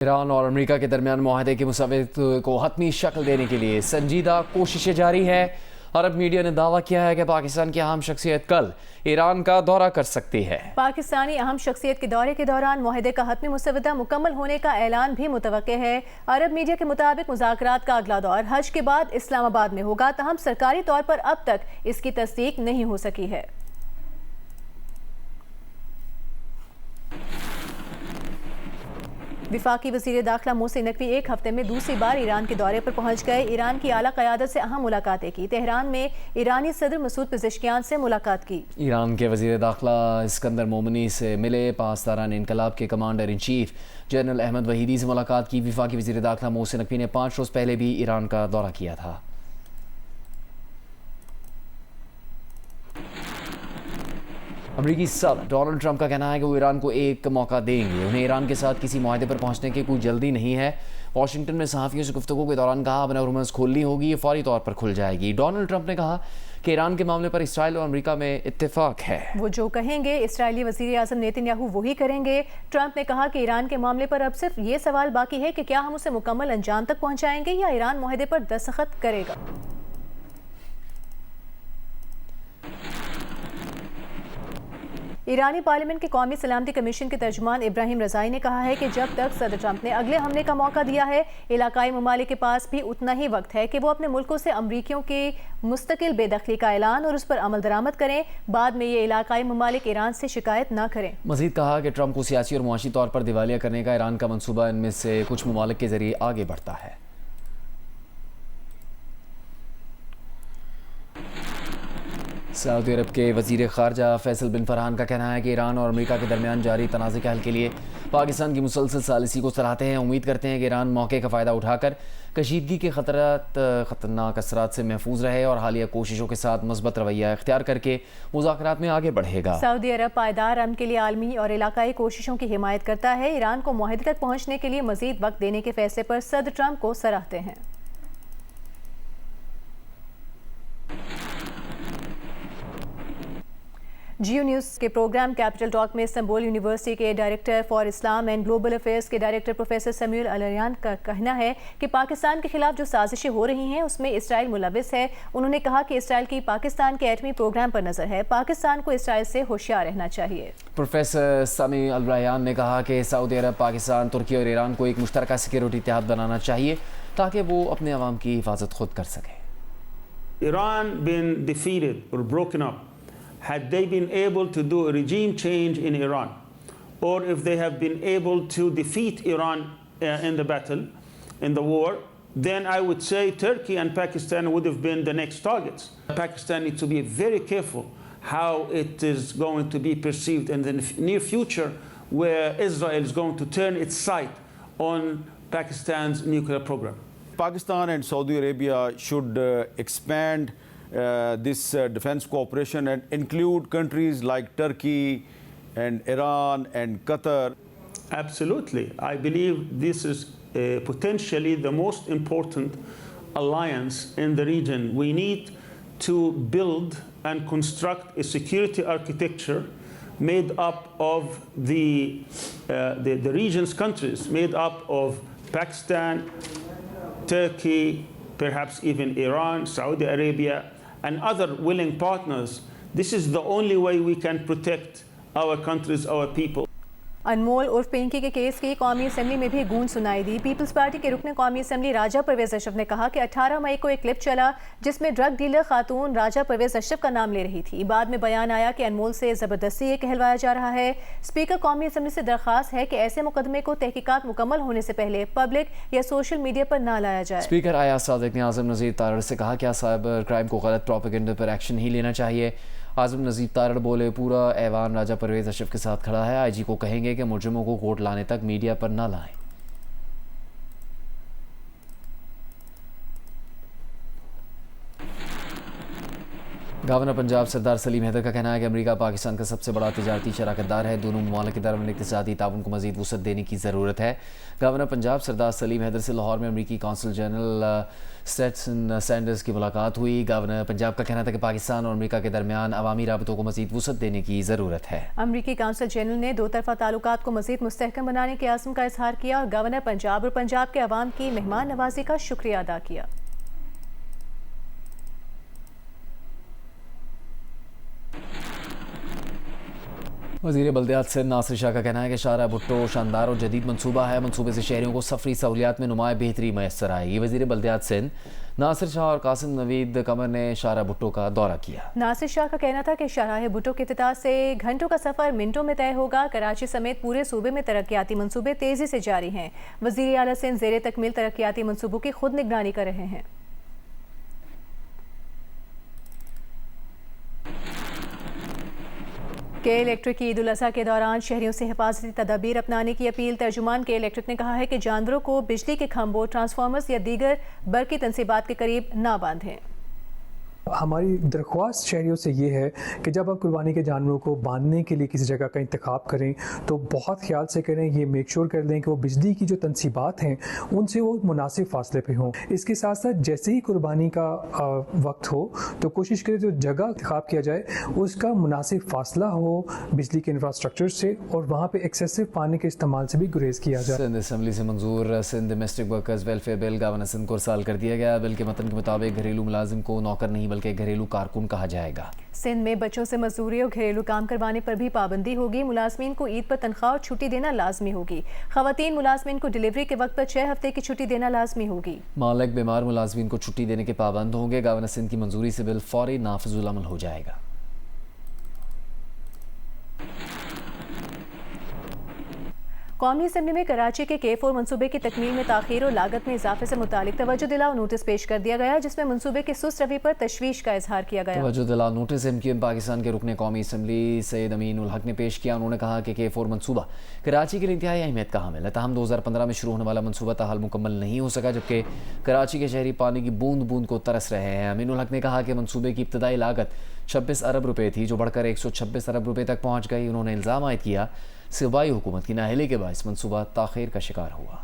Iran और America के दरमियान मुआहदे की मुसव्वत को हतमी शक्ल देने के लिए संजीदा कोशिशें जारी है। अरब मीडिया ने दावा किया है कि पाकिस्तान की अहम शख्सियत कल ईरान का दौरा कर सकती है। पाकिस्तानी अहम शख्सियत के दौरे के दौरान मुआहदे का हतमी मुसव्वदा मुकम्मल होने का ऐलान भी मुतवक्के है। अरब मीडिया के मुताबिक मुज़ाकरात का अगला दौर हज के बाद इस्लामाबाद में होगा, तहम सरकारी तौर पर अब तक इसकी तस्दीक नहीं हो सकी है। विफाकी वज़ीर दाखिला मोहसिन नकवी एक हफ्ते में दूसरी बार ईरान के दौरे पर पहुंच गए। ईरान की आला क़यादत से अहम मुलाकातें की। तेहरान में ईरानी सदर मसूद पेज़ेश्कियान से मुलाकात की। ईरान के वज़ीर दाखिला इस्कंदर मोमनी से मिले। पासदारान इनकलाब के commander in chief general Ahmad Vahidi से मुलाकात की। विफाकी वज़ीर दाखिला मोहसिन नकवी ने 5 रोज़ पहले भी ईरान का दौरा किया था। अमरीकी सदर डोनाल्ड ट्रंप का कहना है कि वो ईरान को एक मौका देंगे। उन्हें ईरान के साथ किसी मुआहदे पर पहुंचने की कोई जल्दी नहीं है। वाशिंगटन में सहाफ़ियों से गुफ्तगू के दौरान कहा, अब नरमस खोलनी होगी, ये फौरी तौर पर खुल जाएगी। डोनाल्ड ट्रंप ने कहा कि ईरान के मामले पर इसराइल और अमेरिका में इत्तेफाक है। वो जो कहेंगे इसराइली वज़ीर आज़म नेतन्याहू वही करेंगे। ट्रंप ने कहा कि ईरान के मामले पर अब सिर्फ ये सवाल बाकी है कि क्या हम उसे मुकम्मल अंजाम तक पहुँचाएंगे या ईरान मुआहदे पर दस्तखत करेगा। ईरानी पार्लियामेंट के कौमी सलामती कमीशन के तर्जुमान इब्राहिम रज़ाई ने कहा है कि जब तक सदर ट्रंप ने अगले हमले का मौका दिया है, इलाकाई ममालिक के पास भी उतना ही वक्त है कि वो अपने मुल्कों से अमरीकियों की मुस्तकिल बेदखली का ऐलान और उस पर अमल दरामद करें। बाद में ये इलाकाई ममालिक ईरान से शिकायत न करें। मज़ीद कहा कि ट्रंप को सियासी और मुआशी तौर पर दिवालिया करने का ईरान का मनसूबा इनमें से कुछ ममालिक के जरिए आगे बढ़ता है। सऊदी अरब के वज़ीर ख़ारजा फैसल बिन फरहान का कहना है कि ईरान और अमेरिका के दरमियान जारी तनाज़े के हल के लिए पाकिस्तान की मुसलसल सालिसी को सराहते हैं। उम्मीद करते हैं कि ईरान मौके का फ़ायदा उठाकर कशीदगी के ख़तरनाक असरात से महफूज रहे और हालिया कोशिशों के साथ मस्बत रवैया इख्तियार करके मुज़ाकरात में आगे बढ़ेगा। सऊदी अरब पायदार अमन के लिए आलमी और इलाकाई कोशिशों की हिमायत करता है। ईरान को मुआहदे तक पहुँचने के लिए मज़ीद वक्त देने के फैसले पर सदर ट्रंप को सराहते हैं। जियो न्यूज़ के प्रोग्राम कैपिटल टॉक में इस्तांबुल यूनिवर्सिटी के director for Islam and global affairs के डायरेक्टर प्रोफेसर समीउल अलरियान का कहना है कि पाकिस्तान के खिलाफ जो साजिशें हो रही हैं उसमें इसराइल मुलविस है। उन्होंने कहा कि इसराइल की पाकिस्तान के एटमी प्रोग्राम पर नज़र है। पाकिस्तान को इसराइल से होशियार रहना चाहिए। प्रोफेसर समीउल अलरियान ने कहा कि सऊदी अरब, पाकिस्तान, तुर्की और ईरान को एक मुश्तरका सिक्योरिटी इत्तेहाद बनाना चाहिए ताकि वो अपने अवाम की हिफाजत खुद कर सके। Iran been defeated or broken up, had they been able to do a regime change in Iran, or if they have been able to defeat Iran in the battle, in the war, then I would say Turkey and Pakistan would have been the next targets. Pakistan needs to be very careful how it is going to be perceived in the near future, where Israel is going to turn its sight on Pakistan's nuclear program. Pakistan and Saudi Arabia should expand this defense cooperation and include countries like Turkey and Iran and Qatar. Absolutely. I believe this is potentially the most important alliance in the region. We need to build and construct a security architecture made up of the region's countries, made up of Pakistan, Turkey, perhaps even Iran, Saudi Arabia, and other willing partners. This is the only way we can protect our countries, our people. अनमोल उर्फ पिंकी के case की कौमी assembly में भी गूंज सुनाई दी। Peoples party के रुकन कौमी असम्बली राजा परवेज अशरफ ने कहा कि 18 मई को एक क्लिप चला जिसमें ड्रग डीलर खातून राजा परवेज अशरफ का नाम ले रही थी। बाद में बयान आया कि अनमोल से ज़बरदस्ती ये कहलवाया जा रहा है। स्पीकर कौमी असम्बली से दरख्वास्त है कि ऐसे मुकदमे को तहकीकात मुकम्मल होने से पहले पब्लिक या सोशल मीडिया पर ना लाया जाए। स्पीकर अयाज सादिक ने आज़म नज़ीर तारड़ से कहा कि साइबर क्राइम को गलत प्रोपेगेंडा पर एक्शन ही लेना चाहिए। आज़म नज़ीर तारड़ बोले, पूरा ऐवान राजा परवेज अशरफ के साथ खड़ा है। आईजी को कहेंगे कि मुजरिमों को कोर्ट लाने तक मीडिया पर ना लाएं। गवर्नर पंजाब सरदार सलीम हैदर का कहना है कि अमेरिका पाकिस्तान का सबसे बड़ा तिजारती शराकतदार है। दोनों ममालिक के दरमियान इक़्तिसादी ताउन को मज़ीद वुसअत देने की ज़रूरत है। गवर्नर पंजाब सरदार सलीम हैदर से लाहौर में अमरीकी कौंसल जनरल स्टेटसन सैंडर्स की मुलाकात हुई। गवर्नर पंजाब का कहना था कि पाकिस्तान और अमेरिका के दरमियान अवामी राबतों को मज़ीद वुसअत देने की ज़रूरत है। अमरीकी कौंसल जनरल ने दो तरफ़ा ताल्लुकात को मज़ीद मुस्तहकम बनाने के आज़म का इजहार किया और गवर्नर पंजाब और पंजाब के अवाम की मेहमान नवाजी का शुक्रिया अदा किया। वज़ीर बल्दियात सिंध नासिर शाह का कहना है कि शाहरा भुट्टो शानदार और जदीद मनसूबा है। मनसूबे से शहरियों को सफरी सहूलियात में नुमाया बेहतरी मैसर आएगी। वज़ीर बल्दियात सिंध नासिर शाह और कासिम नवीद कमर ने शाहरा भुट्टो का दौरा किया। नासिर शाह का कहना था कि शाहराह भुट्टो के इफ्तिताह से घंटों का सफ़र मिनटों में तय होगा। कराची समेत पूरे सूबे में तरक्याती मनसूबे तेज़ी से जारी हैं। वज़ीर आला सिंध ज़ेरे तकमील तरक्याती मनसूबों की खुद निगरानी कर रहे हैं। के इलेक्ट्रिक की ईद उल अज़हा के दौरान शहरियों से हिफाजती तदाबीर अपनाने की अपील। तर्जुमान के इलेक्ट्रिक ने कहा है कि जानवरों को बिजली के खंभों, ट्रांसफार्मर्स या दीगर बरकी तनसीबात के करीब ना बांधें। हमारी दरख्वास्त शहरियों से ये है कि जब आप कुर्बानी के जानवरों को बांधने के लिए किसी जगह का इंतखाब करें तो बहुत ख्याल से करें। ये मेक श्योर कर लें कि वो बिजली की जो तनसीबात हैं उनसे वो मुनासिब फासले पे हों। इसके साथ साथ जैसे ही कुर्बानी का वक्त हो तो कोशिश करें जो जगह इंतखाब किया जाए उसका मुनासिब फासला हो बिजली के इंफ्रास्ट्रक्चर से और वहाँ पर एक्सेसिव पानी के इस्तेमाल से भी गुरेज किया जाए। सिंध असम्बली से मंजूर Sindh domestic workers welfare bill governor Sindh को इरसाल कर दिया गया। बिल के मतन के मुताबिक घरेलू मुलाजिम को नौकर नहीं बल्कि घरेलू कारकुन कहा जाएगा। सिंध में बच्चों से मजदूरी और घरेलू काम करवाने पर भी पाबंदी होगी। मुलाजमीन को ईद पर तनख्वाह और छुट्टी देना लाजमी होगी। खवातीन मुलाजमीन को डिलीवरी के वक्त पर 6 हफ्ते की छुट्टी देना लाजमी होगी। मालिक बीमार मुलाजमीन को छुट्टी देने के पाबंद होंगे। गवर्नर सिंध की मंजूरी से बिल फौरी नाफिजुल अमल हो जाएगा। कौमी असम्बली में कराची के K4 मनसूबे की तकमील में ताखीर और लागत में इजाफे से मुतालिक तवज्जो दिलाओ नोटिस पेश कर दिया गया, जिसमें मनसूबे के सुस्त रवि पर तशवीश का इजहार किया गया। तवज्जो दिलाओ नोटिस MQM पाकिस्तान के रुकने कौमी असम्बली सैयद अमीन उल हक ने पेश किया। उन्होंने कहा कि K4 मनसूबा कराची के लिए इंतहाई अहमियत का हामिल है। ताहम 2015 में शुरू होने वाला मनसूबा ताहाल मुकम्मल नहीं हो सका, जबकि कराची के शहरी पानी की बूंद बूंद को तरस रहे हैं। अमीन उल हक ने कहा कि मनसूबे की इब्तदाई लागत 26 अरब रुपये थी, जो बढ़कर 126 अरब रुपये तक पहुँच गई। उन्होंने इल्ज़ाम आयद किया सूबाई हुकूमत की नाअहली के बायस मनसूबा ताख़ीर का शिकार हुआ।